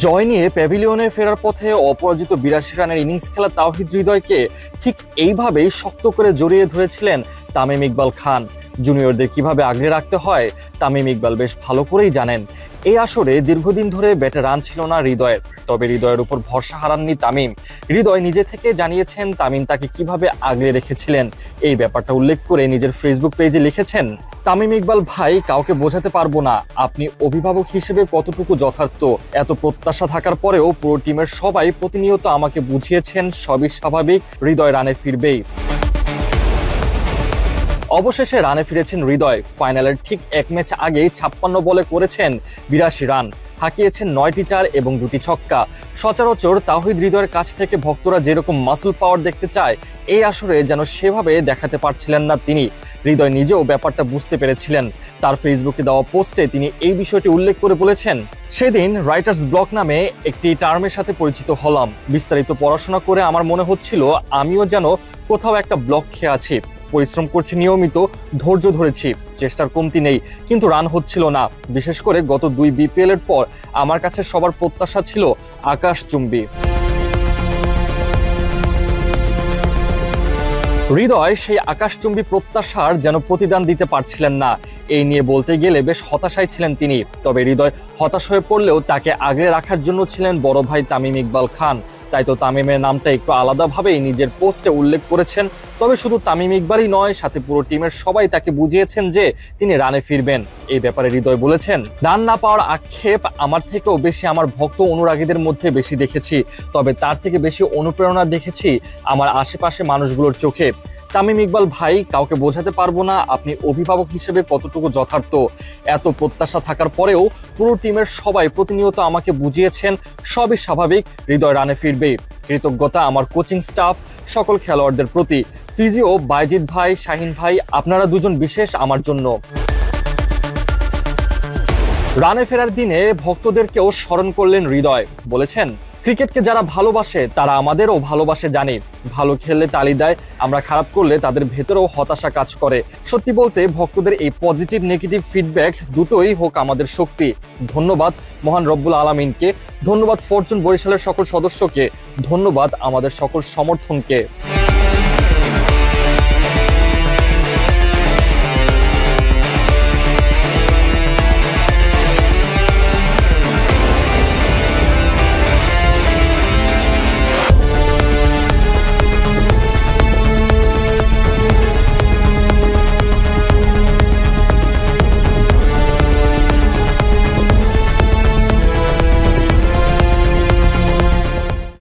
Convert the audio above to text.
জয় নিয়ে প্যাভিলিয়নে ফেরার পথে অপরাজিত ৮২ রানের ইনিংস খেলা তাওহিদ হৃদয়কে ঠিক এইভাবেই শক্ত করে জড়িয়ে ধরেছিলেন তামিম ইকবাল খান। জুনিয়রদের কিভাবে আগলে রাখতে হয় তামিম ইকবাল বেশ ভালো করেই জানেন। এই আসরে দীর্ঘদিন ধরে ব্যাটে রান ছিল না হৃদয়ের, তবে হৃদয়ের উপর ভরসা হারাননি তামিম। হৃদয় নিজে থেকে জানিয়েছেন তামিম তাকে কিভাবে আগলে রেখেছিলেন। এই ব্যাপারটা উল্লেখ করে নিজের ফেসবুক পেজে লিখেছেন, তামিম ইকবাল ভাই, কাউকে বোঝাতে পারবো না আপনি অভিভাবক হিসেবে কতটুকু যথার্থ। এত প্রত্যাশা থাকার পরেও পুরো টিমের সবাই প্রতিনিয়ত আমাকে বুঝিয়েছেন সবই স্বাভাবিক, হৃদয় রানে ফিরবেই। অবশেষে রানে ফিরেছেন হৃদয়। ফাইনালের ঠিক এক ম্যাচ আগেই ৫৬ বলে করেছেন ৮২ রান, হাঁকিয়েছেন ৯টি চার এবং ২টি ছক্কা। সচরাচর তাওহিদ হৃদয়ের কাছ থেকে ভক্তরা যেরকম মাসল পাওয়ার দেখতে চায়, এই আসরে যেন সেভাবে দেখাতে পারছিলেন না তিনি। হৃদয় নিজেও ব্যাপারটা বুঝতে পেরেছিলেন। তার ফেসবুকে দেওয়া পোস্টে তিনি এই বিষয়টি উল্লেখ করে বলেছেন, সেদিন রাইটার্স ব্লক নামে একটি টার্মের সাথে পরিচিত হলাম। বিস্তারিত পড়াশোনা করে আমার মনে হচ্ছিল আমিও যেন কোথাও একটা ব্লক খেয়ে আছি। পরিশ্রম করছি নিয়মিত, ধৈর্য ধরেছি, চেষ্টার কমতি নেই, কিন্তু রান হচ্ছিল না। বিশেষ করে গত ২ বিপিএল এর পর আমার কাছে সবার প্রত্যাশা ছিল আকাশচুম্বী। হৃদয় সেই আকাশচুম্বী প্রত্যাশার যেন প্রতিদান দিতে পারছিলেন না। এই নিয়ে বলতে গেলে বেশ হতাশায় ছিলেন তিনি। তবে হৃদয় হতাশ হয়ে পড়লেও তাকে আগলে রাখার জন্য ছিলেন বড় ভাই তামিম ইকবাল খান। তাই তো তামিমের নামটা একটু আলাদাভাবেই নিজের পোস্টে উল্লেখ করেছেন। তবে শুধু তামিম ইকবালই নয়, সাথে পুরো টিমের সবাই তাকে বুঝিয়েছেন যে তিনি রানে ফিরবেন। এই ব্যাপারে হৃদয় বলেছেন, রান না পাওয়ার আক্ষেপ আমার থেকেও বেশি আমার ভক্ত অনুরাগীদের মধ্যে বেশি দেখেছি, তবে তার থেকে বেশি অনুপ্রেরণা দেখেছি আমার আশেপাশে মানুষগুলোর চোখে। তামিম ইকবাল ভাই, কাউকে বোঝাতে পারবো না আপনি অভিভাবক হিসেবে কতটুকু যথার্থ। এত প্রত্যাশা থাকার পরেও পুরো টিমের সবাই প্রতিনিয়ত আমাকে বুঝিয়েছেন সবই স্বাভাবিক, হৃদয় রানে ফিরবেই। কৃতজ্ঞতা আমার কোচিং স্টাফ, সকল খেলোয়াড়দের প্রতি। ফিজিও বাইজিৎ ভাই, শাহিন ভাই, আপনারা দুজন বিশেষ আমার জন্য। রানে ফেরার দিনে ভক্তদেরকেও স্মরণ করলেন হৃদয়। বলেছেন, ক্রিকেটকে যারা ভালোবাসে তারা আমাদেরও ভালোবাসে জানি। ভালো খেললে তালি দেয়, আমরা খারাপ করলে তাদের ভেতরেও হতাশা কাজ করে। সত্যি বলতে ভক্তদের এই পজিটিভ নেগেটিভ ফিডব্যাক দুটোই হোক আমাদের শক্তি। ধন্যবাদ মহান রব্বুল আলামিনকে, ধন্যবাদ ফরচুন বরিশালের সকল সদস্যকে, ধন্যবাদ আমাদের সকল সমর্থনকে।